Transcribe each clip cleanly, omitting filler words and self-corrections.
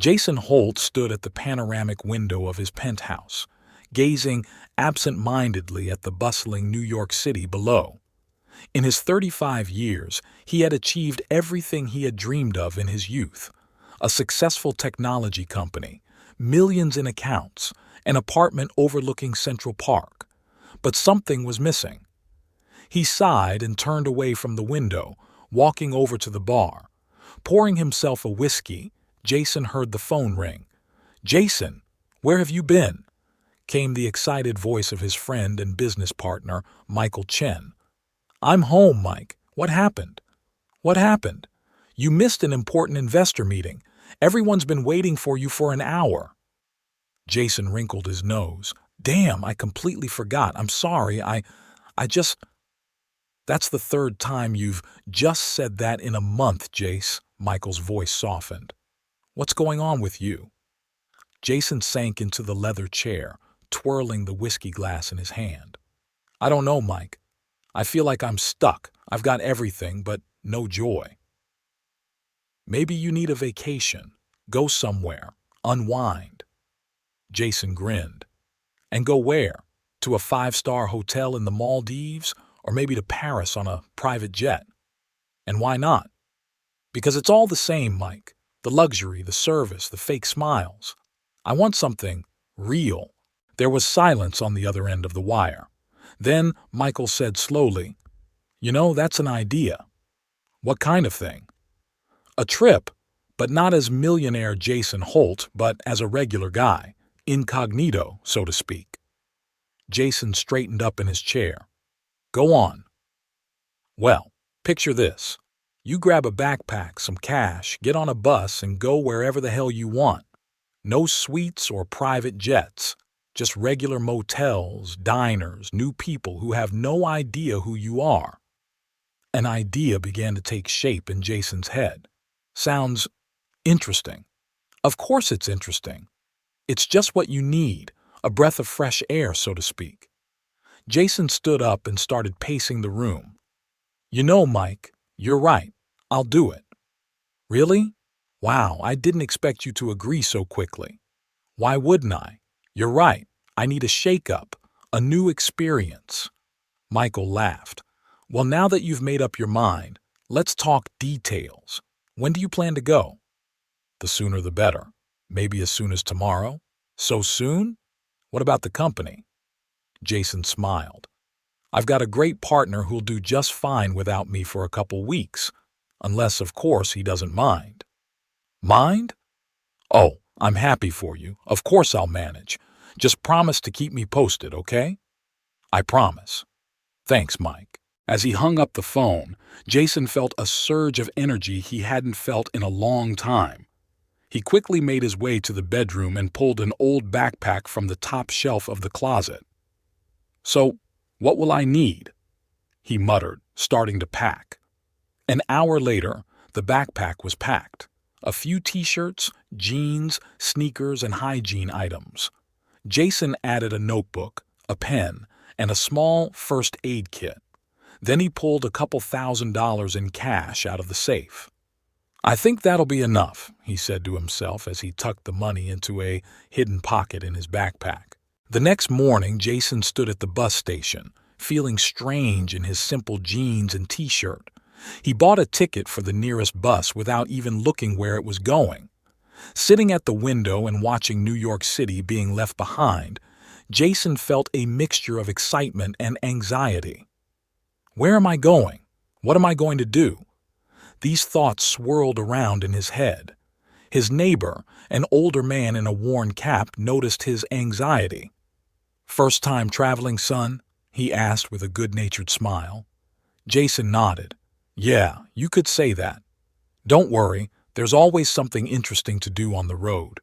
Jason Holt stood at the panoramic window of his penthouse, gazing absent-mindedly at the bustling New York City below. In his 35 years, he had achieved everything he had dreamed of in his youth: a successful technology company, millions in accounts, an apartment overlooking Central Park. But something was missing. He sighed and turned away from the window, walking over to the bar. Pouring himself a whiskey, Jason heard the phone ring. "Jason, where have you been?" came the excited voice of his friend and business partner, Michael Chen. "I'm home, Mike. What happened?" "What happened? You missed an important investor meeting. Everyone's been waiting for you for an hour." Jason wrinkled his nose. "Damn, I completely forgot. I'm sorry. I just—" "That's the third time you've just said that in a month, Jace." Michael's voice softened. "What's going on with you?" Jason sank into the leather chair, twirling the whiskey glass in his hand. "I don't know, Mike. I feel like I'm stuck. I've got everything, but no joy." "Maybe you need a vacation. Go somewhere. Unwind." Jason grinned. "And go where? To a 5-star hotel in the Maldives? Or maybe to Paris on a private jet?" "And why not?" "Because it's all the same, Mike. The luxury, the service, the fake smiles. I want something real." There was silence on the other end of the wire. Then Michael said slowly, "You know, that's an idea." "What kind of thing?" "A trip, but not as millionaire Jason Holt, but as a regular guy. Incognito, so to speak." Jason straightened up in his chair. "Go on." "Well, picture this. You grab a backpack, some cash, get on a bus, and go wherever the hell you want. No suites or private jets. Just regular motels, diners, new people who have no idea who you are." An idea began to take shape in Jason's head. "Sounds interesting." "Of course it's interesting. It's just what you need, a breath of fresh air, so to speak." Jason stood up and started pacing the room. "You know, Mike, you're right. I'll do it." "Really? Wow, I didn't expect you to agree so quickly." "Why wouldn't I? You're right. I need a shake-up, a new experience." Michael laughed. "Well, now that you've made up your mind, let's talk details. When do you plan to go?" "The sooner the better. Maybe as soon as tomorrow." "So soon? What about the company?" Jason smiled. "I've got a great partner who'll do just fine without me for a couple weeks. Unless, of course, he doesn't mind." "Mind? Oh, I'm happy for you. Of course I'll manage. Just promise to keep me posted, okay?" "I promise." "Thanks, Mike." As he hung up the phone, Jason felt a surge of energy he hadn't felt in a long time. He quickly made his way to the bedroom and pulled an old backpack from the top shelf of the closet. "So, what will I need?" he muttered, starting to pack. An hour later, the backpack was packed. A few t-shirts, jeans, sneakers, and hygiene items. Jason added a notebook, a pen, and a small first aid kit. Then he pulled a couple $1,000s in cash out of the safe. "I think that'll be enough," he said to himself as he tucked the money into a hidden pocket in his backpack. The next morning, Jason stood at the bus station, feeling strange in his simple jeans and t-shirt. He bought a ticket for the nearest bus without even looking where it was going. Sitting at the window and watching New York City being left behind, Jason felt a mixture of excitement and anxiety. Where am I going? What am I going to do? These thoughts swirled around in his head. His neighbor, an older man in a worn cap, noticed his anxiety. "First time traveling, son?" he asked with a good-natured smile. Jason nodded. "Yeah, you could say that. Don't worry, there's always something interesting to do on the road.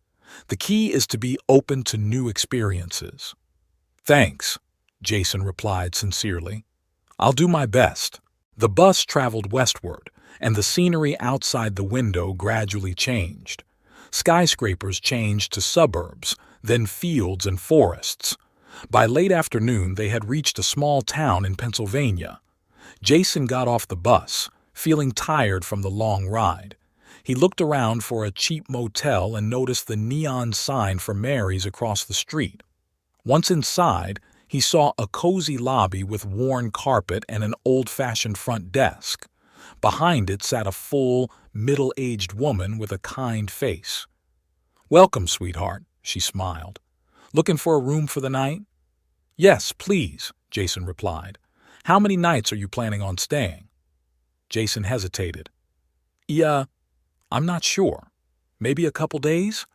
The key is to be open to new experiences." "Thanks," Jason replied sincerely. "I'll do my best." The bus traveled westward, and the scenery outside the window gradually changed. Skyscrapers changed to suburbs, then fields and forests. By late afternoon, they had reached a small town in Pennsylvania. Jason got off the bus, feeling tired from the long ride. He looked around for a cheap motel and noticed the neon sign for Mary's across the street. Once inside, he saw a cozy lobby with worn carpet and an old-fashioned front desk. Behind it sat a full, middle-aged woman with a kind face. "Welcome, sweetheart," she smiled. "Looking for a room for the night?" "Yes, please," Jason replied. "How many nights are you planning on staying?" Jason hesitated. "Yeah, I'm not sure. Maybe a couple days?"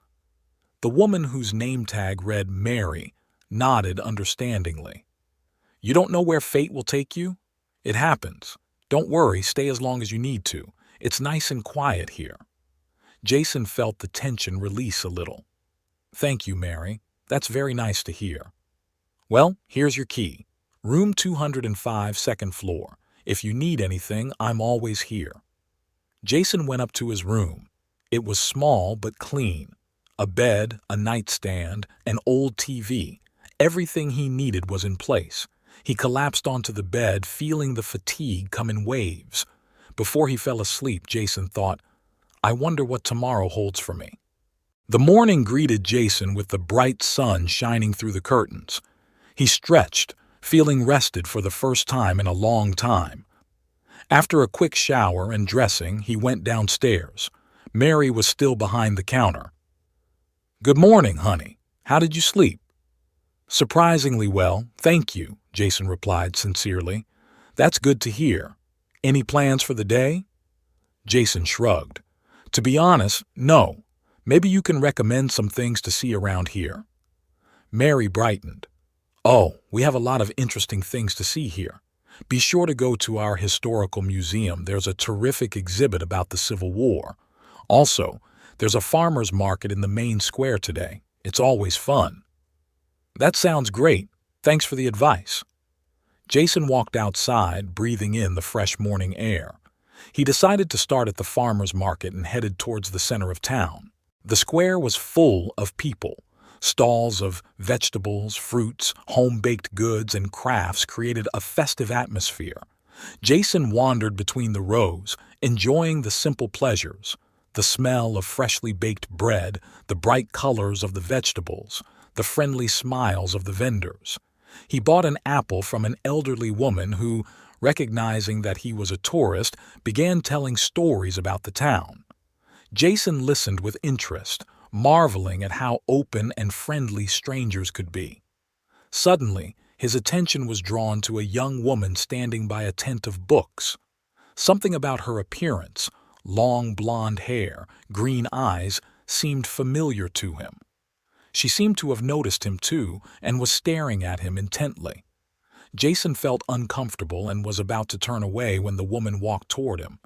The woman whose name tag read Mary nodded understandingly. "You don't know where fate will take you? It happens. Don't worry, stay as long as you need to. It's nice and quiet here." Jason felt the tension release a little. "Thank you, Mary. That's very nice to hear. Well, here's your key. Room 205, second floor. If you need anything, I'm always here." Jason went up to his room. It was small but clean. A bed, a nightstand, an old TV. Everything he needed was in place. He collapsed onto the bed, feeling the fatigue come in waves. Before he fell asleep, Jason thought, "I wonder what tomorrow holds for me." The morning greeted Jason with the bright sun shining through the curtains. He stretched, feeling rested for the first time in a long time. After a quick shower and dressing, he went downstairs. Mary was still behind the counter. "Good morning, honey. How did you sleep?" "Surprisingly well, thank you," Jason replied sincerely. "That's good to hear. Any plans for the day?" Jason shrugged. "To be honest, no. Maybe you can recommend some things to see around here." Mary brightened. "Oh, we have a lot of interesting things to see here. Be sure to go to our historical museum. There's a terrific exhibit about the Civil War. Also, there's a farmer's market in the main square today. It's always fun." "That sounds great. Thanks for the advice." Jason walked outside, breathing in the fresh morning air. He decided to start at the farmer's market and headed towards the center of town. The square was full of people. Stalls of vegetables, fruits, home-baked goods, and crafts created a festive atmosphere. Jason wandered between the rows, enjoying the simple pleasures: the smell of freshly baked bread, the bright colors of the vegetables, the friendly smiles of the vendors. He bought an apple from an elderly woman who, recognizing that he was a tourist, began telling stories about the town. Jason listened with interest, marveling at how open and friendly strangers could be. Suddenly, his attention was drawn to a young woman standing by a tent of books. Something about her appearance, long blonde hair, green eyes, seemed familiar to him. She seemed to have noticed him too and was staring at him intently. Jason felt uncomfortable and was about to turn away when the woman walked toward him.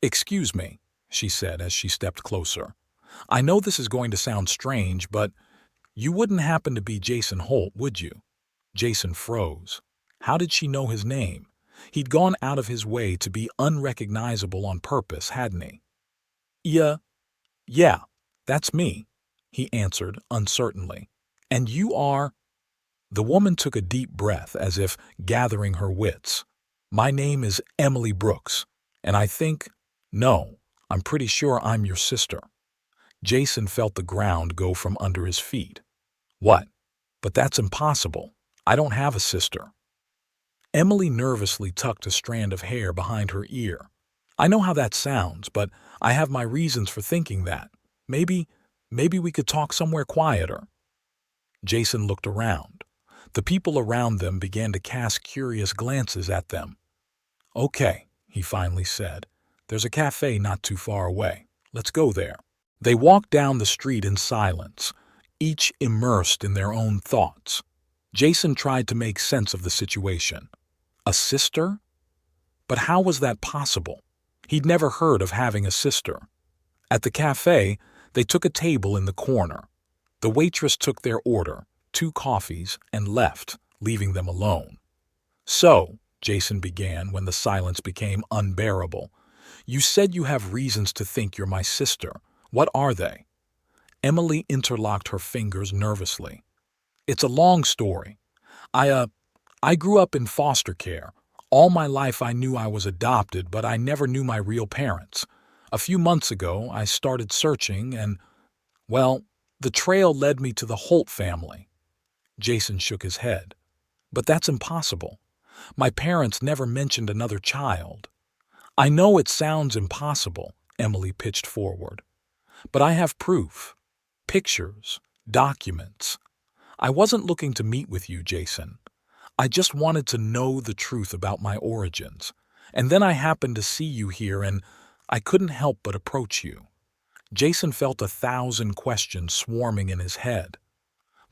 "Excuse me," she said as she stepped closer. "I know this is going to sound strange, but you wouldn't happen to be Jason Holt, would you?" Jason froze. How did she know his name? He'd gone out of his way to be unrecognizable on purpose, hadn't he? Yeah, that's me," he answered uncertainly. "And you are—" The woman took a deep breath as if gathering her wits. "My name is Emily Brooks, and no, I'm pretty sure I'm your sister." Jason felt the ground go from under his feet. "What? But that's impossible. I don't have a sister." Emily nervously tucked a strand of hair behind her ear. "I know how that sounds, but I have my reasons for thinking that. Maybe we could talk somewhere quieter." Jason looked around. The people around them began to cast curious glances at them. "Okay," he finally said. "There's a cafe not too far away. Let's go there." They walked down the street in silence, each immersed in their own thoughts. Jason tried to make sense of the situation. A sister? But how was that possible? He'd never heard of having a sister. At the cafe, they took a table in the corner. The waitress took their order, 2 coffees, and left, leaving them alone. "So," Jason began when the silence became unbearable, "you said you have reasons to think you're my sister. What are they?" Emily interlocked her fingers nervously. "It's a long story. I grew up in foster care. All my life I knew I was adopted, but I never knew my real parents. A few months ago, I started searching and, well, the trail led me to the Holt family. Jason shook his head. But that's impossible. My parents never mentioned another child. I know it sounds impossible, Emily pitched forward. But I have proof. Pictures. Documents. I wasn't looking to meet with you, Jason. I just wanted to know the truth about my origins. And then I happened to see you here and I couldn't help but approach you. Jason felt 1,000 questions swarming in his head.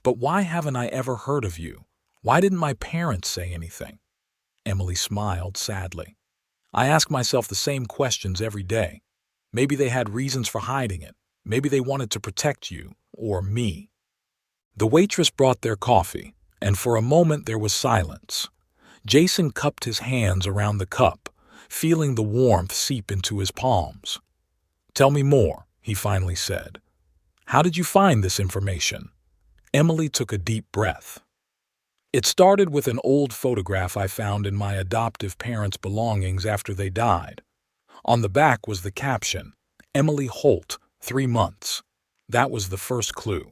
But why haven't I ever heard of you? Why didn't my parents say anything? Emily smiled sadly. I ask myself the same questions every day. Maybe they had reasons for hiding it. Maybe they wanted to protect you, or me. The waitress brought their coffee, and for a moment there was silence. Jason cupped his hands around the cup, feeling the warmth seep into his palms. Tell me more, he finally said. How did you find this information? Emily took a deep breath. It started with an old photograph I found in my adoptive parents' belongings after they died. On the back was the caption, Emily Holt, 3 months. That was the first clue.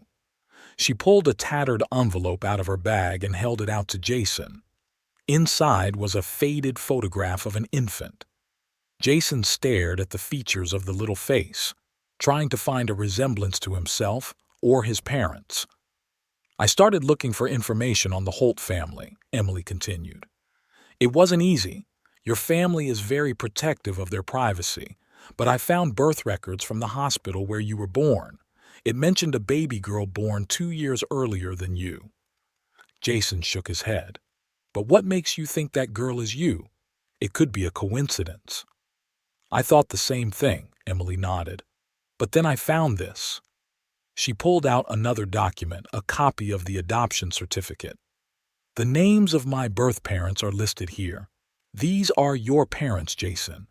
She pulled a tattered envelope out of her bag and held it out to Jason. Inside was a faded photograph of an infant. Jason stared at the features of the little face, trying to find a resemblance to himself or his parents. I started looking for information on the Holt family, Emily continued. It wasn't easy. Your family is very protective of their privacy, but I found birth records from the hospital where you were born. It mentioned a baby girl born 2 years earlier than you. Jason shook his head. But what makes you think that girl is you? It could be a coincidence. I thought the same thing, Emily nodded. But then I found this. She pulled out another document, a copy of the adoption certificate. The names of my birth parents are listed here. These are your parents, Jason.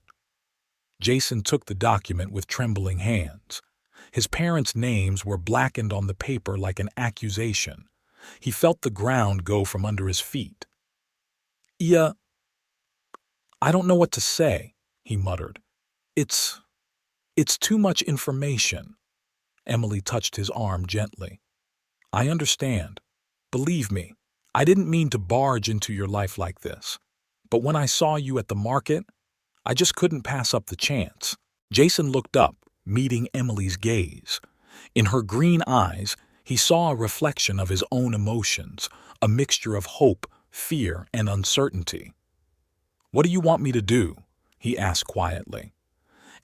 Jason took the document with trembling hands. His parents' names were blackened on the paper like an accusation. He felt the ground go from under his feet. Yeah, I don't know what to say, he muttered. It's too much information. Emily touched his arm gently. I understand. Believe me, I didn't mean to barge into your life like this. But when I saw you at the market, I just couldn't pass up the chance. Jason looked up, meeting Emily's gaze. In her green eyes, he saw a reflection of his own emotions, a mixture of hope, fear, and uncertainty. What do you want me to do? He asked quietly.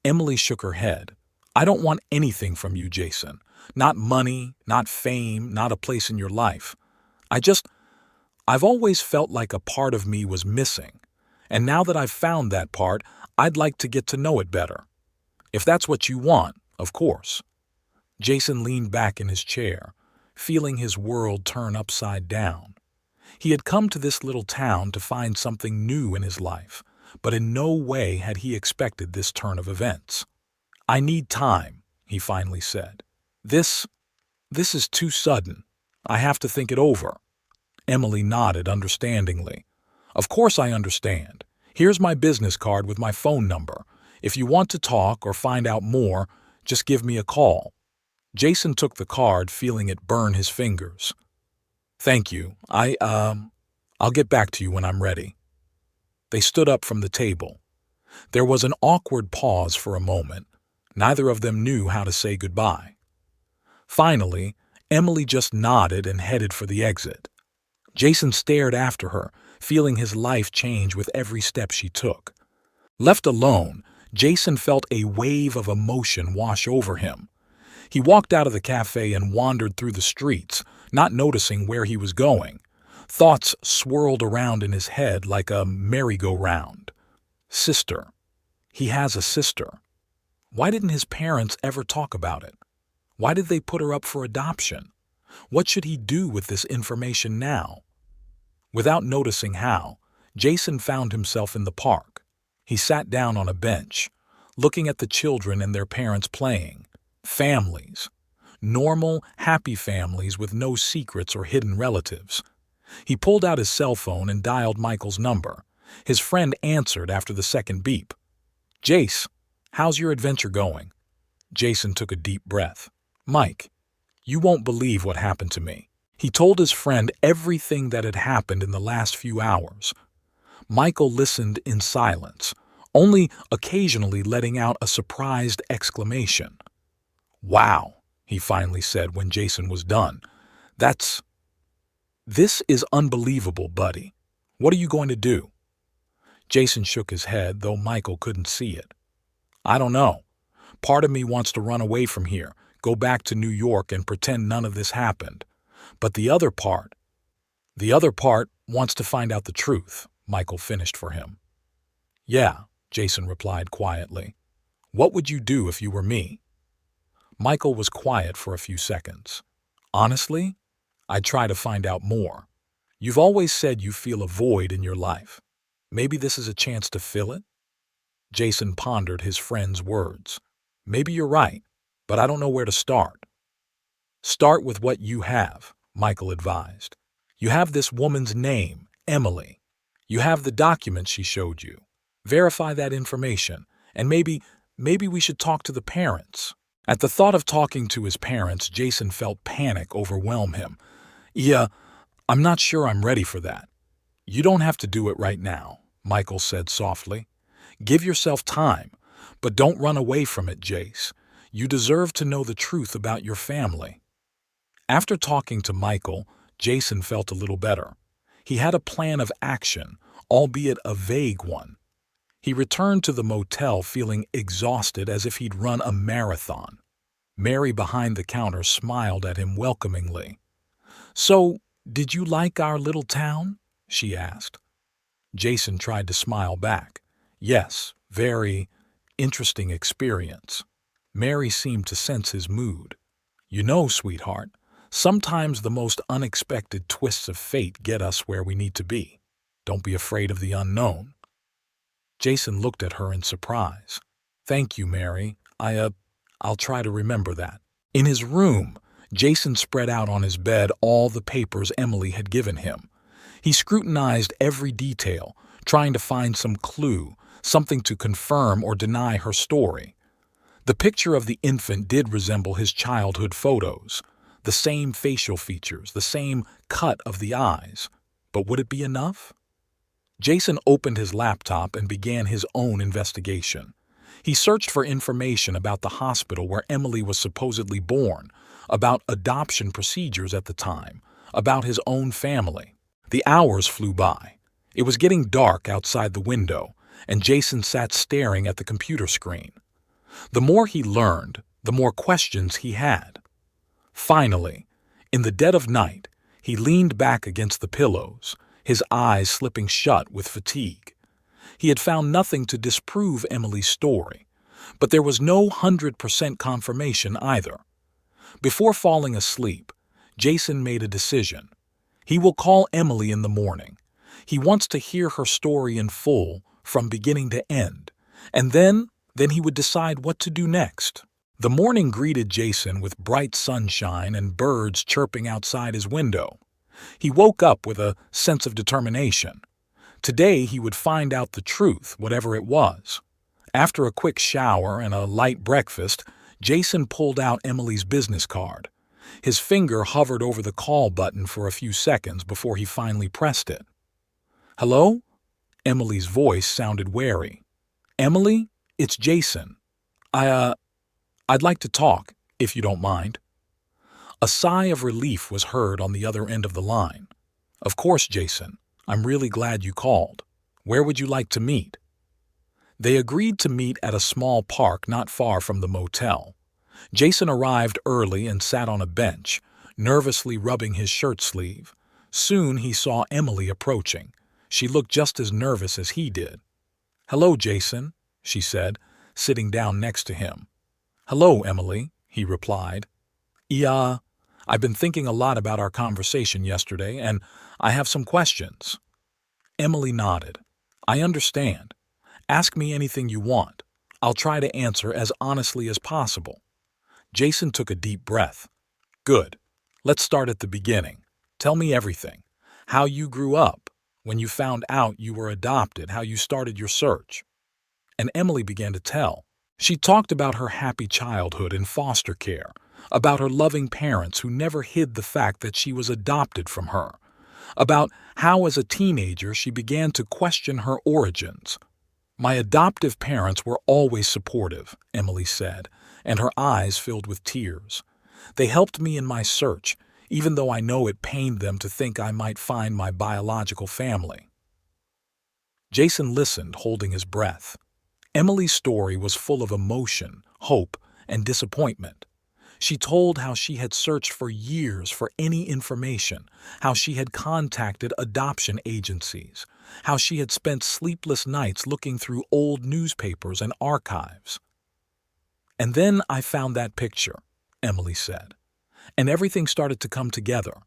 Emily shook her head. I don't want anything from you, Jason. Not money, not fame, not a place in your life. I've always felt like a part of me was missing. And now that I've found that part, I'd like to get to know it better. If that's what you want, of course. Jason leaned back in his chair, feeling his world turn upside down. He had come to this little town to find something new in his life, but in no way had he expected this turn of events. I need time, he finally said. This is too sudden. I have to think it over. Emily nodded understandingly. Of course I understand. Here's my business card with my phone number. If you want to talk or find out more, just give me a call. Jason took the card, feeling it burn his fingers. Thank you. I'll get back to you when I'm ready. They stood up from the table. There was an awkward pause for a moment. Neither of them knew how to say goodbye. Finally, Emily just nodded and headed for the exit. Jason stared after her, feeling his life change with every step she took. Left alone, Jason felt a wave of emotion wash over him. He walked out of the cafe and wandered through the streets, not noticing where he was going. Thoughts swirled around in his head like a merry-go-round. Sister. He has a sister. Why didn't his parents ever talk about it? Why did they put her up for adoption? What should he do with this information now? Without noticing how, Jason found himself in the park. He sat down on a bench, looking at the children and their parents playing. Families. Normal, happy families with no secrets or hidden relatives. He pulled out his cell phone and dialed Michael's number. His friend answered after the second beep. Jace, How's your adventure going?" Jason took a deep breath. "Mike, you won't believe what happened to me." He told his friend everything that had happened in the last few hours. Michael listened in silence, only occasionally letting out a surprised exclamation. "Wow," he finally said when Jason was done. This is unbelievable, buddy. What are you going to do?" Jason shook his head, though Michael couldn't see it. "I don't know. Part of me wants to run away from here, go back to New York and pretend none of this happened. But the other part wants to find out the truth," Michael finished for him. "Yeah," Jason replied quietly. "What would you do if you were me?" Michael was quiet for a few seconds. "Honestly, I'd try to find out more. You've always said you feel a void in your life. Maybe this is a chance to fill it?" Jason pondered his friend's words. "Maybe you're right, but I don't know where to start." "Start with what you have," Michael advised. "You have this woman's name, Emily. You have the documents she showed you. Verify that information, and maybe we should talk to the parents." At the thought of talking to his parents, Jason felt panic overwhelm him. "Yeah, I'm not sure I'm ready for that." "You don't have to do it right now," Michael said softly. "Give yourself time, but don't run away from it, Jace. You deserve to know the truth about your family." After talking to Michael, Jason felt a little better. He had a plan of action, albeit a vague one. He returned to the motel feeling exhausted as if he'd run a marathon. Mary behind the counter smiled at him welcomingly. "So, did you like our little town?" she asked. Jason tried to smile back. "Yes, very interesting experience." Mary seemed to sense his mood. "You know, sweetheart, sometimes the most unexpected twists of fate get us where we need to be. Don't be afraid of the unknown." Jason looked at her in surprise. "Thank you, Mary. I'll try to remember that." In his room, Jason spread out on his bed all the papers Emily had given him. He scrutinized every detail, trying to find some clue, something to confirm or deny her story. The picture of the infant did resemble his childhood photos. The same facial features, the same cut of the eyes. But would it be enough? Jason opened his laptop and began his own investigation. He searched for information about the hospital where Emily was supposedly born, about adoption procedures at the time, about his own family. The hours flew by. It was getting dark outside the window, and Jason sat staring at the computer screen. The more he learned, the more questions he had. Finally, in the dead of night, he leaned back against the pillows, his eyes slipping shut with fatigue. He had found nothing to disprove Emily's story, but there was no 100% confirmation either. Before falling asleep, Jason made a decision. He will call Emily in the morning. He wants to hear her story in full, from beginning to end, and then he would decide what to do next. The morning greeted Jason with bright sunshine and birds chirping outside his window. He woke up with a sense of determination. Today he would find out the truth, whatever it was. After a quick shower and a light breakfast, Jason pulled out Emily's business card. His finger hovered over the call button for a few seconds before he finally pressed it. "Hello?" Emily's voice sounded wary. "Emily, it's Jason. I'd like to talk, if you don't mind." A sigh of relief was heard on the other end of the line. "Of course, Jason. I'm really glad you called. Where would you like to meet?" They agreed to meet at a small park not far from the motel. Jason arrived early and sat on a bench, nervously rubbing his shirt sleeve. Soon he saw Emily approaching. She looked just as nervous as he did. "Hello, Jason," she said, sitting down next to him. "Hello, Emily," he replied. "Yeah, I've been thinking a lot about our conversation yesterday, and I have some questions." Emily nodded. "I understand. Ask me anything you want. I'll try to answer as honestly as possible." Jason took a deep breath. "Good. Let's start at the beginning. Tell me everything. How you grew up, when you found out you were adopted, how you started your search." And Emily began to tell. She talked about her happy childhood in foster care, about her loving parents who never hid the fact that she was adopted from her, about how as a teenager she began to question her origins. "My adoptive parents were always supportive," Emily said, and her eyes filled with tears. "They helped me in my search, even though I know it pained them to think I might find my biological family." Jason listened, holding his breath. Emily's story was full of emotion, hope, and disappointment. She told how she had searched for years for any information, how she had contacted adoption agencies, how she had spent sleepless nights looking through old newspapers and archives. "And then I found that picture," Emily said, "and everything started to come together.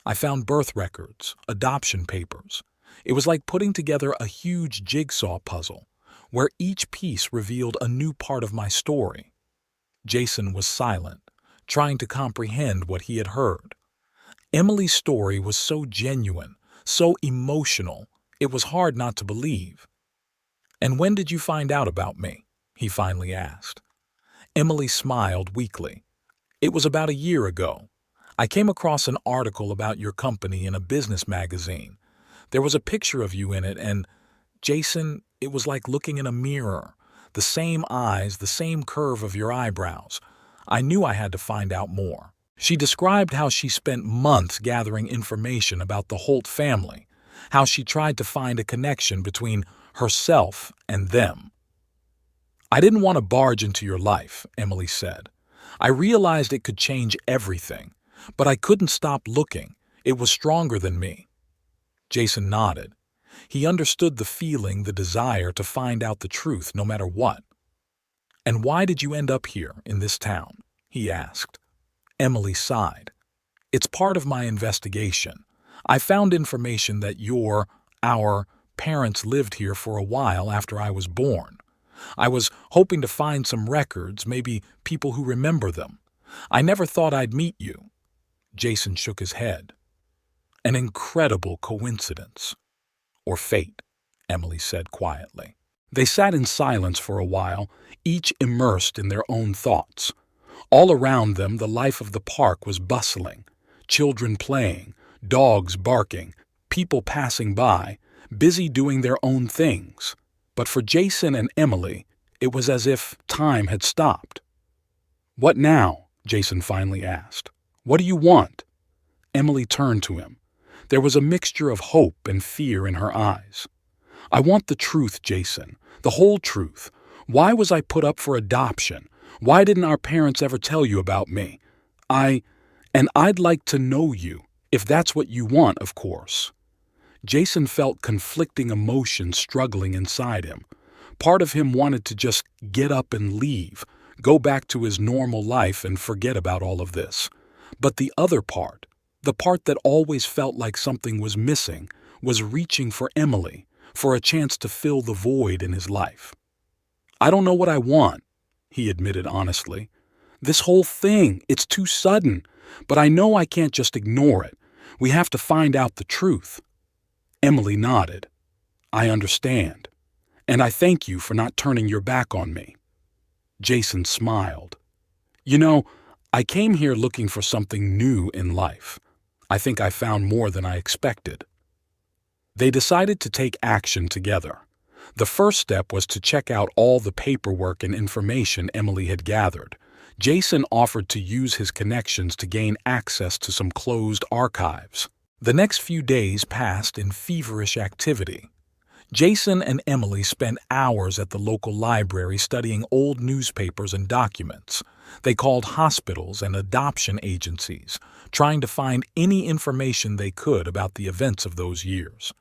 I found birth records, adoption papers. It was like putting together a huge jigsaw puzzle, where each piece revealed a new part of my story." Jason was silent, trying to comprehend what he had heard. Emily's story was so genuine, so emotional, it was hard not to believe. "And when did you find out about me?" he finally asked. Emily smiled weakly. "It was about a year ago. I came across an article about your company in a business magazine. There was a picture of you in it, and, Jason, it was like looking in a mirror. The same eyes, the same curve of your eyebrows. I knew I had to find out more." She described how she spent months gathering information about the Holt family, how she tried to find a connection between herself and them. "I didn't want to barge into your life," Emily said. "I realized it could change everything, but I couldn't stop looking. It was stronger than me." Jason nodded. He understood the feeling, the desire to find out the truth no matter what. "And why did you end up here, in this town?" he asked. Emily sighed. "It's part of my investigation. I found information that our parents lived here for a while after I was born. I was hoping to find some records, maybe people who remember them. I never thought I'd meet you." Jason shook his head. "An incredible coincidence. Or fate," Emily said quietly. They sat in silence for a while, each immersed in their own thoughts. All around them, the life of the park was bustling. Children playing, dogs barking, people passing by, busy doing their own things. But for Jason and Emily, it was as if time had stopped. "What now?" Jason finally asked. "What do you want?" Emily turned to him. There was a mixture of hope and fear in her eyes. "I want the truth, Jason, the whole truth. Why was I put up for adoption? Why didn't our parents ever tell you about me? And I'd like to know you, if that's what you want, of course." Jason felt conflicting emotions struggling inside him. Part of him wanted to just get up and leave, go back to his normal life and forget about all of this. But the other part, the part that always felt like something was missing, was reaching for Emily, for a chance to fill the void in his life. "I don't know what I want," he admitted honestly. "This whole thing, it's too sudden, but I know I can't just ignore it. We have to find out the truth." Emily nodded. "I understand, and I thank you for not turning your back on me." Jason smiled. "You know, I came here looking for something new in life. I think I found more than I expected." They decided to take action together. The first step was to check out all the paperwork and information Emily had gathered. Jason offered to use his connections to gain access to some closed archives. The next few days passed in feverish activity. Jason and Emily spent hours at the local library studying old newspapers and documents. They called hospitals and adoption agencies, trying to find any information they could about the events of those years.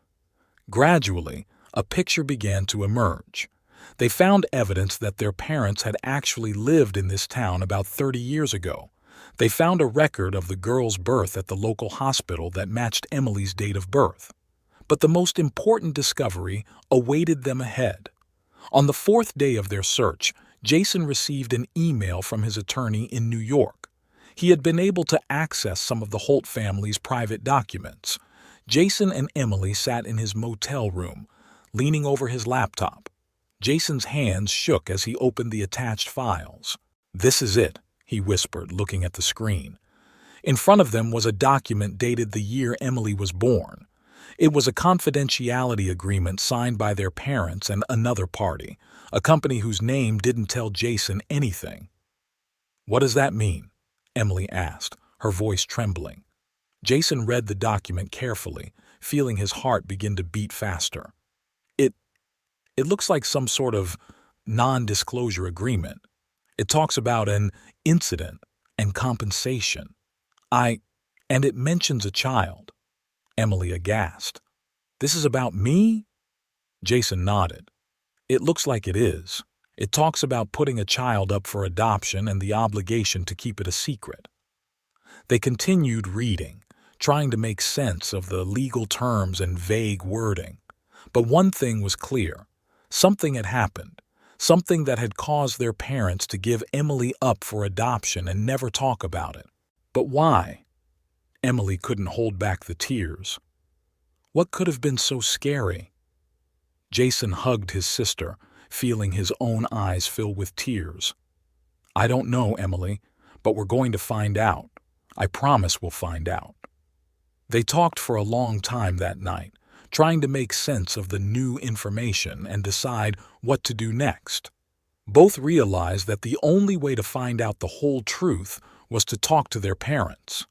Gradually, a picture began to emerge. They found evidence that their parents had actually lived in this town about 30 years ago. They found a record of the girl's birth at the local hospital that matched Emily's date of birth. But the most important discovery awaited them ahead. On the fourth day of their search, Jason received an email from his attorney in New York. He had been able to access some of the Holt family's private documents. Jason and Emily sat in his motel room, leaning over his laptop. Jason's hands shook as he opened the attached files. "This is it," he whispered, looking at the screen. In front of them was a document dated the year Emily was born. It was a confidentiality agreement signed by their parents and another party, a company whose name didn't tell Jason anything. "What does that mean?" Emily asked, her voice trembling. Jason read the document carefully, feeling his heart begin to beat faster. It looks like some sort of non-disclosure agreement. It talks about an incident and compensation. And it mentions a child." Emily aghast. "This is about me?" Jason nodded. "It looks like it is. It talks about putting a child up for adoption and the obligation to keep it a secret." They continued reading, trying to make sense of the legal terms and vague wording. But one thing was clear. Something had happened, something that had caused their parents to give Emily up for adoption and never talk about it. But why? Emily couldn't hold back the tears. What could have been so scary? Jason hugged his sister, feeling his own eyes fill with tears. "I don't know, Emily, but we're going to find out. I promise we'll find out." They talked for a long time that night, trying to make sense of the new information and decide what to do next. Both realized that the only way to find out the whole truth was to talk to their parents.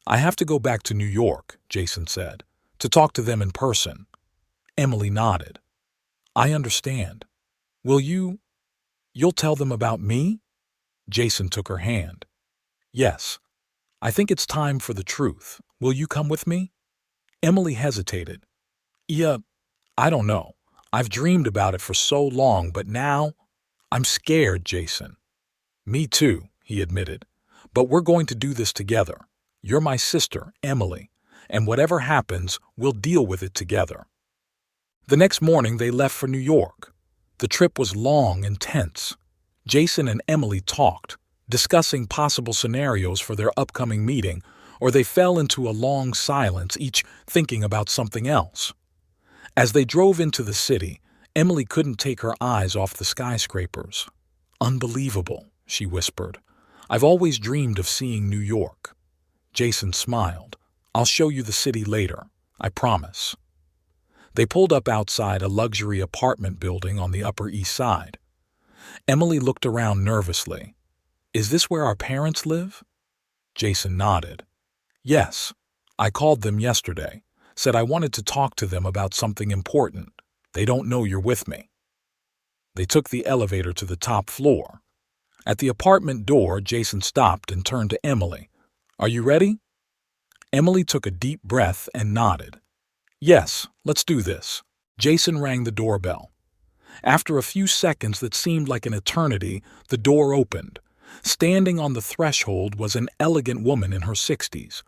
"I have to go back to New York," Jason said, "to talk to them in person." Emily nodded. "I understand. You'll tell them about me?" Jason took her hand. "Yes. I think it's time for the truth. Will you come with me?" Emily hesitated. "Yeah, I don't know. I've dreamed about it for so long, but now I'm scared, Jason." "Me too," he admitted. "But we're going to do this together. You're my sister, Emily, and whatever happens, we'll deal with it together." The next morning they left for New York. The trip was long and tense. Jason and Emily talked, discussing possible scenarios for their upcoming meeting, or they fell into a long silence, each thinking about something else. As they drove into the city, Emily couldn't take her eyes off the skyscrapers. "Unbelievable," she whispered. "I've always dreamed of seeing New York." Jason smiled. "I'll show you the city later, I promise." They pulled up outside a luxury apartment building on the Upper East Side. Emily looked around nervously. "Is this where our parents live?" Jason nodded. "Yes. I called them yesterday. Said I wanted to talk to them about something important. They don't know you're with me." They took the elevator to the top floor. At the apartment door, Jason stopped and turned to Emily. "Are you ready?" Emily took a deep breath and nodded. "Yes, let's do this." Jason rang the doorbell. After a few seconds that seemed like an eternity, the door opened. Standing on the threshold was an elegant woman in her 60s.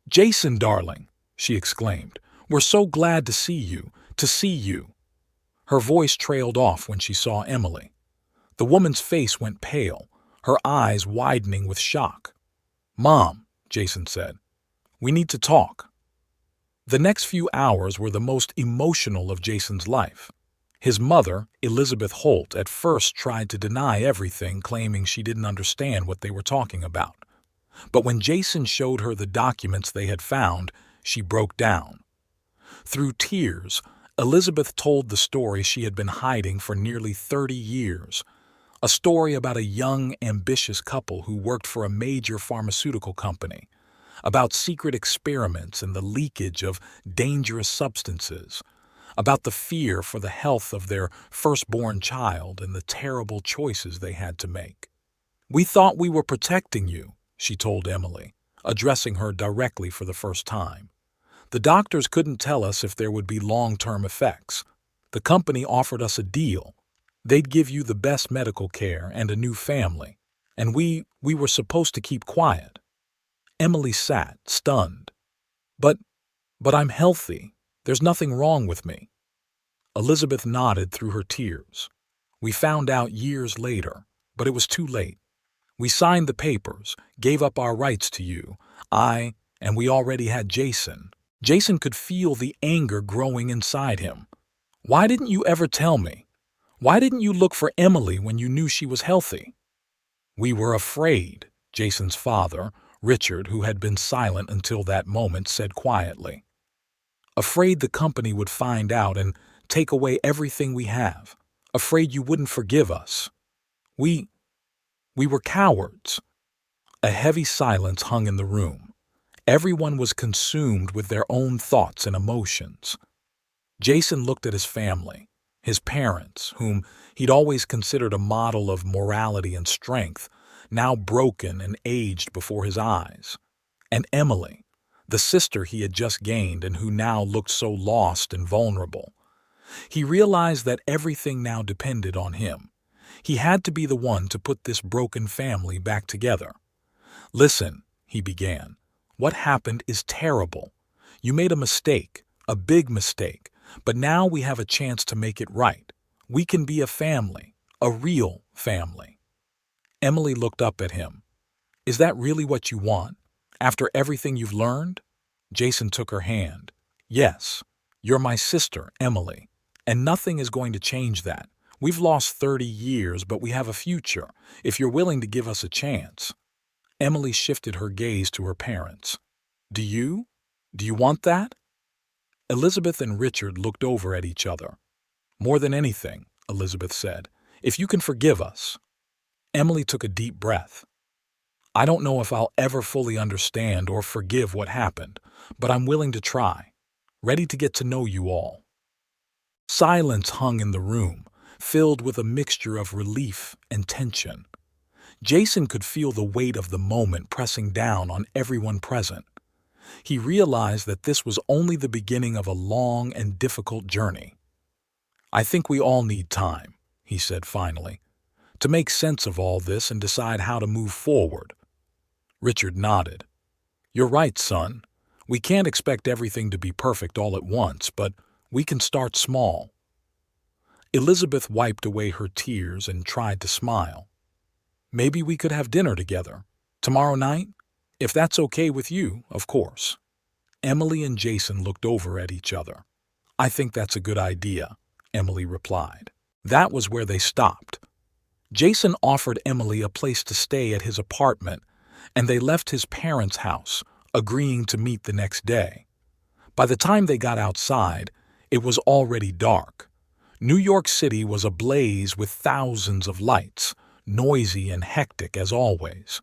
"Jason, darling," she exclaimed, "we're so glad to see you, Her voice trailed off when she saw Emily. The woman's face went pale, her eyes widening with shock. "Mom," Jason said, "we need to talk." The next few hours were the most emotional of Jason's life. His mother, Elizabeth Holt, at first tried to deny everything, claiming she didn't understand what they were talking about. But when Jason showed her the documents they had found, she broke down. Through tears, Elizabeth told the story she had been hiding for nearly 30 years, a story about a young, ambitious couple who worked for a major pharmaceutical company, about secret experiments and the leakage of dangerous substances, about the fear for the health of their firstborn child and the terrible choices they had to make. "We thought we were protecting you," she told Emily, addressing her directly for the first time. "The doctors couldn't tell us if there would be long-term effects. The company offered us a deal. They'd give you the best medical care and a new family, and we were supposed to keep quiet." Emily sat, stunned. But I'm healthy. There's nothing wrong with me." Elizabeth nodded through her tears. "We found out years later, but it was too late. We signed the papers, gave up our rights to you. And we already had Jason." Jason could feel the anger growing inside him. "Why didn't you ever tell me? Why didn't you look for Emily when you knew she was healthy? We were afraid, Jason's father, Richard, who had been silent until that moment, said quietly. Afraid the company would find out and take away everything we have. Afraid you wouldn't forgive us. We were cowards. A heavy silence hung in the room. Everyone was consumed with their own thoughts and emotions. Jason looked at his family, his parents, whom he'd always considered a model of morality and strength, now broken and aged before his eyes. And Emily, the sister he had just gained and who now looked so lost and vulnerable. He realized that everything now depended on him. He had to be the one to put this broken family back together. "Listen," he began, "what happened is terrible. You made a mistake, a big mistake, but now we have a chance to make it right. We can be a family, a real family." Emily looked up at him. "Is that really what you want? After everything you've learned?" Jason took her hand. "Yes, you're my sister, Emily, and nothing is going to change that. We've lost 30 years, but we have a future, if you're willing to give us a chance." Emily shifted her gaze to her parents. Do you want that?" Elizabeth and Richard looked over at each other. "More than anything," Elizabeth said, "if you can forgive us." Emily took a deep breath. "I don't know if I'll ever fully understand or forgive what happened, but I'm willing to try. Ready to get to know you all." Silence hung in the room, filled with a mixture of relief and tension. Jason could feel the weight of the moment pressing down on everyone present. He realized that this was only the beginning of a long and difficult journey. "I think we all need time," he said finally, "to make sense of all this and decide how to move forward." Richard nodded. "You're right, son. We can't expect everything to be perfect all at once, but we can start small." Elizabeth wiped away her tears and tried to smile. "Maybe we could have dinner together. Tomorrow night? If that's okay with you, of course." Emily and Jason looked over at each other. "I think that's a good idea," Emily replied. That was where they stopped. Jason offered Emily a place to stay at his apartment, and they left his parents' house, agreeing to meet the next day. By the time they got outside, it was already dark. New York City was ablaze with thousands of lights, noisy and hectic as always.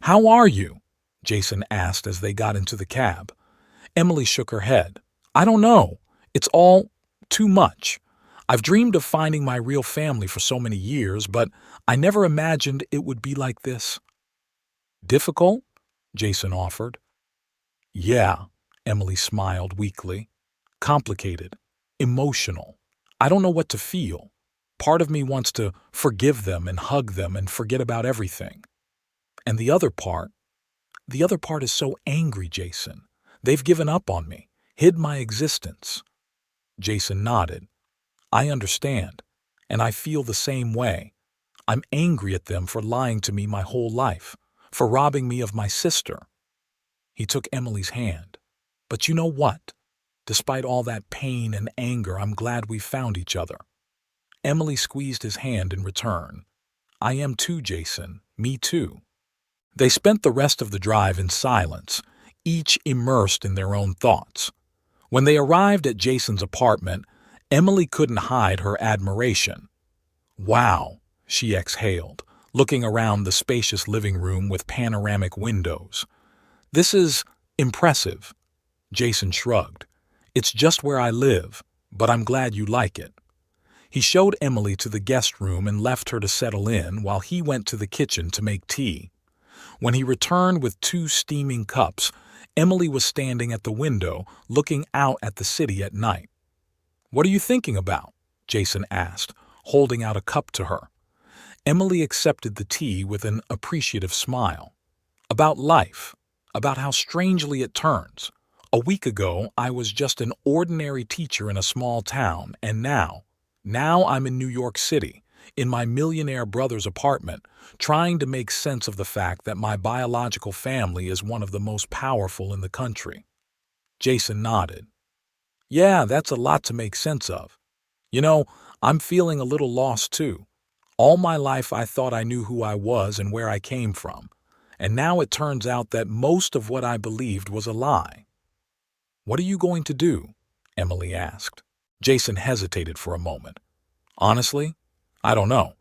"How are you?" Jason asked as they got into the cab. Emily shook her head. "I don't know. It's all too much. I've dreamed of finding my real family for so many years, but I never imagined it would be like this." "Difficult?" Jason offered. "Yeah," Emily smiled weakly. "Complicated. Emotional. I don't know what to feel. Part of me wants to forgive them and hug them and forget about everything. And the other part is so angry, Jason. They've given up on me, hid my existence." Jason nodded. "I understand, and I feel the same way. I'm angry at them for lying to me my whole life, for robbing me of my sister." He took Emily's hand. "But you know what? Despite all that pain and anger, I'm glad we found each other." Emily squeezed his hand in return. "I am too, Jason. Me too." They spent the rest of the drive in silence, each immersed in their own thoughts. When they arrived at Jason's apartment, Emily couldn't hide her admiration. "Wow," she exhaled, looking around the spacious living room with panoramic windows. "This is impressive." Jason shrugged. "It's just where I live, but I'm glad you like it." He showed Emily to the guest room and left her to settle in while he went to the kitchen to make tea. When he returned with 2 steaming cups, Emily was standing at the window, looking out at the city at night. "What are you thinking about?" Jason asked, holding out a cup to her. Emily accepted the tea with an appreciative smile. "About life, about how strangely it turns. A week ago, I was just an ordinary teacher in a small town, and now I'm in New York City, in my millionaire brother's apartment, trying to make sense of the fact that my biological family is one of the most powerful in the country." Jason nodded. "Yeah, that's a lot to make sense of. You know, I'm feeling a little lost too. All my life I thought I knew who I was and where I came from, and now it turns out that most of what I believed was a lie. What are you going to do? Emily asked. Jason hesitated for a moment. Honestly, I don't know.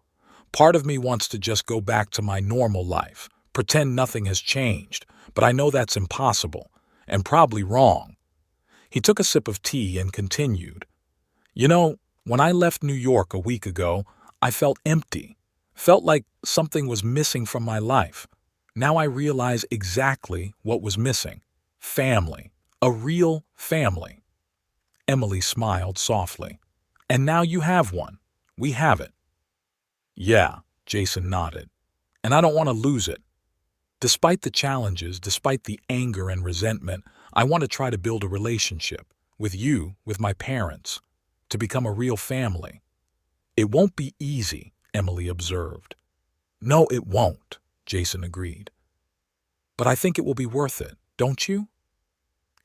Part of me wants to just go back to my normal life, pretend nothing has changed, but I know that's impossible, and probably wrong. He took a sip of tea and continued. You know, when I left New York a week ago, I felt empty. Felt like something was missing from my life. Now I realize exactly what was missing. Family. A real family. Emily smiled softly. And now you have one. We have it. Yeah, Jason nodded. And I don't want to lose it. Despite the challenges, despite the anger and resentment, I want to try to build a relationship with you, with my parents, to become a real family. It won't be easy, Emily observed. No, it won't, Jason agreed. But I think it will be worth it, don't you?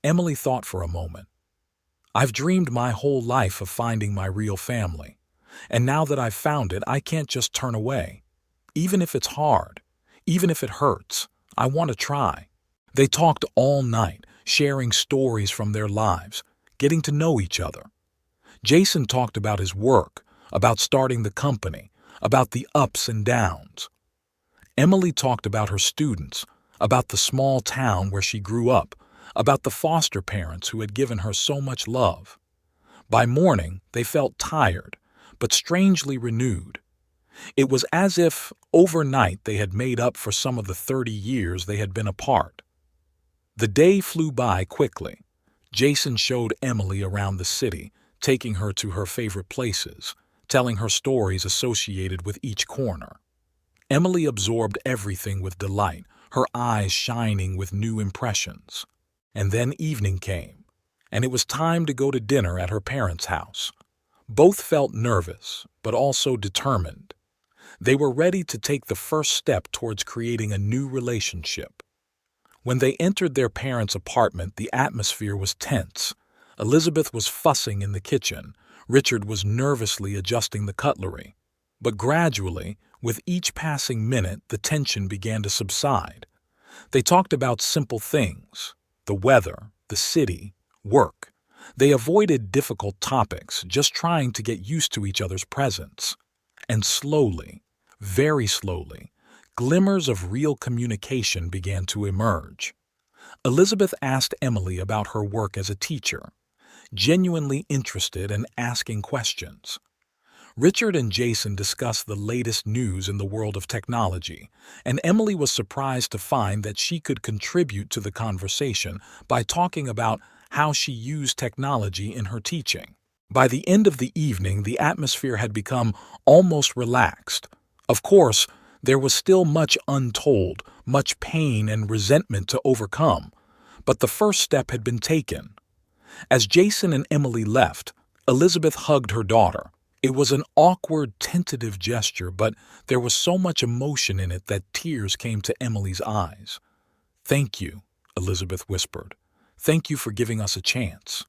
Emily thought for a moment. I've dreamed my whole life of finding my real family, and now that I've found it, I can't just turn away. Even if it's hard, even if it hurts, I want to try. They talked all night, sharing stories from their lives, getting to know each other. Jason talked about his work, about starting the company, about the ups and downs. Emily talked about her students, about the small town where she grew up, about the foster parents who had given her so much love. By morning, they felt tired, but strangely renewed. It was as if, overnight, they had made up for some of the 30 years they had been apart. The day flew by quickly. Jason showed Emily around the city, taking her to her favorite places, telling her stories associated with each corner. Emily absorbed everything with delight, her eyes shining with new impressions. And then evening came, and it was time to go to dinner at her parents' house. Both felt nervous, but also determined. They were ready to take the first step towards creating a new relationship. When they entered their parents' apartment, the atmosphere was tense. Elizabeth was fussing in the kitchen. Richard was nervously adjusting the cutlery. But gradually, with each passing minute, the tension began to subside. They talked about simple things: the weather, the city, work. They avoided difficult topics, just trying to get used to each other's presence. And slowly, very slowly, glimmers of real communication began to emerge. Elizabeth asked Emily about her work as a teacher, genuinely interested and asking questions. Richard and Jason discussed the latest news in the world of technology, and Emily was surprised to find that she could contribute to the conversation by talking about how she used technology in her teaching. By the end of the evening, the atmosphere had become almost relaxed. Of course, there was still much untold, much pain and resentment to overcome, but the first step had been taken. As Jason and Emily left, Elizabeth hugged her daughter. It was an awkward, tentative gesture, but there was so much emotion in it that tears came to Emily's eyes. "Thank you," Elizabeth whispered. "Thank you for giving us a chance."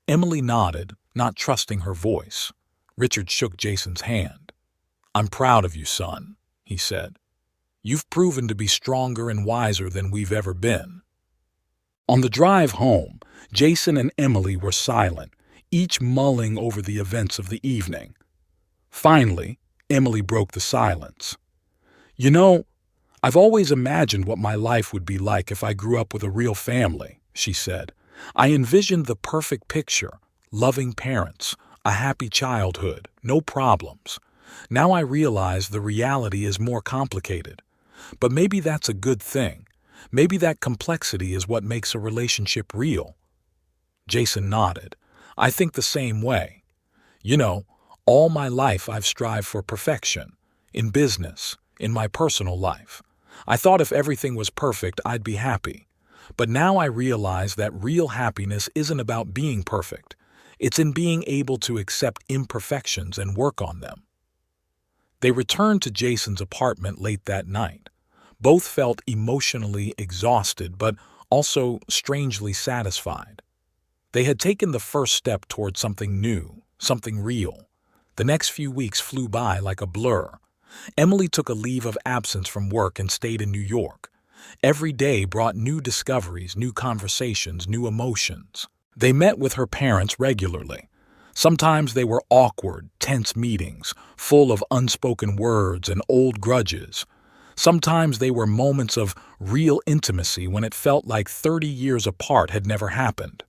Emily nodded, not trusting her voice. Richard shook Jason's hand. "I'm proud of you, son," he said. "You've proven to be stronger and wiser than we've ever been." On the drive home, Jason and Emily were silent, each mulling over the events of the evening. Finally, Emily broke the silence. "You know, I've always imagined what my life would be like if I grew up with a real family," she said. "I envisioned the perfect picture: loving parents, a happy childhood, no problems. Now I realize the reality is more complicated. But maybe that's a good thing. Maybe that complexity is what makes a relationship real." Jason nodded. "I think the same way. You know, all my life I've strived for perfection, in business, in my personal life. I thought if everything was perfect, I'd be happy. But now I realize that real happiness isn't about being perfect. It's in being able to accept imperfections and work on them." They returned to Jason's apartment late that night. Both felt emotionally exhausted, but also strangely satisfied. They had taken the first step toward something new, something real. The next few weeks flew by like a blur. Emily took a leave of absence from work and stayed in New York. Every day brought new discoveries, new conversations, new emotions. They met with her parents regularly. Sometimes they were awkward, tense meetings, full of unspoken words and old grudges. Sometimes they were moments of real intimacy when it felt like 30 years apart had never happened.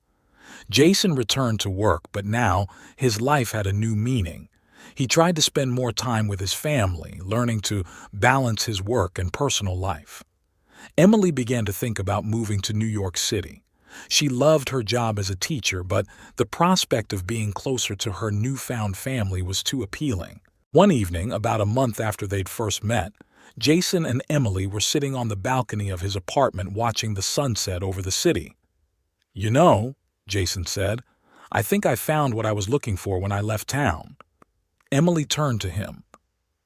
Jason returned to work, but now his life had a new meaning. He tried to spend more time with his family, learning to balance his work and personal life. Emily began to think about moving to New York City. She loved her job as a teacher, but the prospect of being closer to her newfound family was too appealing. One evening, about a month after they'd first met, Jason and Emily were sitting on the balcony of his apartment watching the sunset over the city. "You know," Jason said, "I think I found what I was looking for when I left town." Emily turned to him.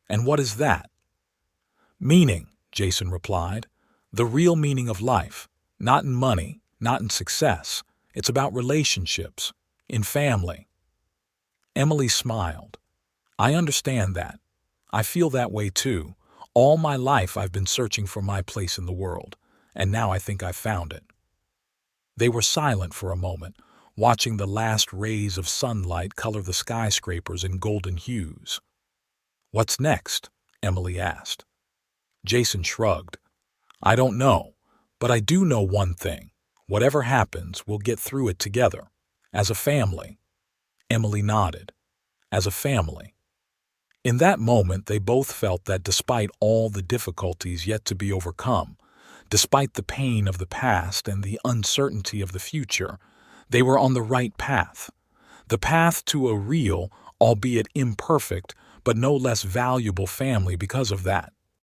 "And what is that?" "Meaning," Jason replied. "The real meaning of life. Not in money, not in success. It's about relationships, in family." Emily smiled. "I understand that. I feel that way too. All my life I've been searching for my place in the world, and now I think I've found it." They were silent for a moment, watching the last rays of sunlight color the skyscrapers in golden hues. "What's next?" Emily asked. Jason shrugged. "I don't know, but I do know one thing. Whatever happens, we'll get through it together. As a family." Emily nodded. "As a family." In that moment, they both felt that despite all the difficulties yet to be overcome, despite the pain of the past and the uncertainty of the future, they were on the right path. The path to a real, albeit imperfect, but no less valuable family because of that.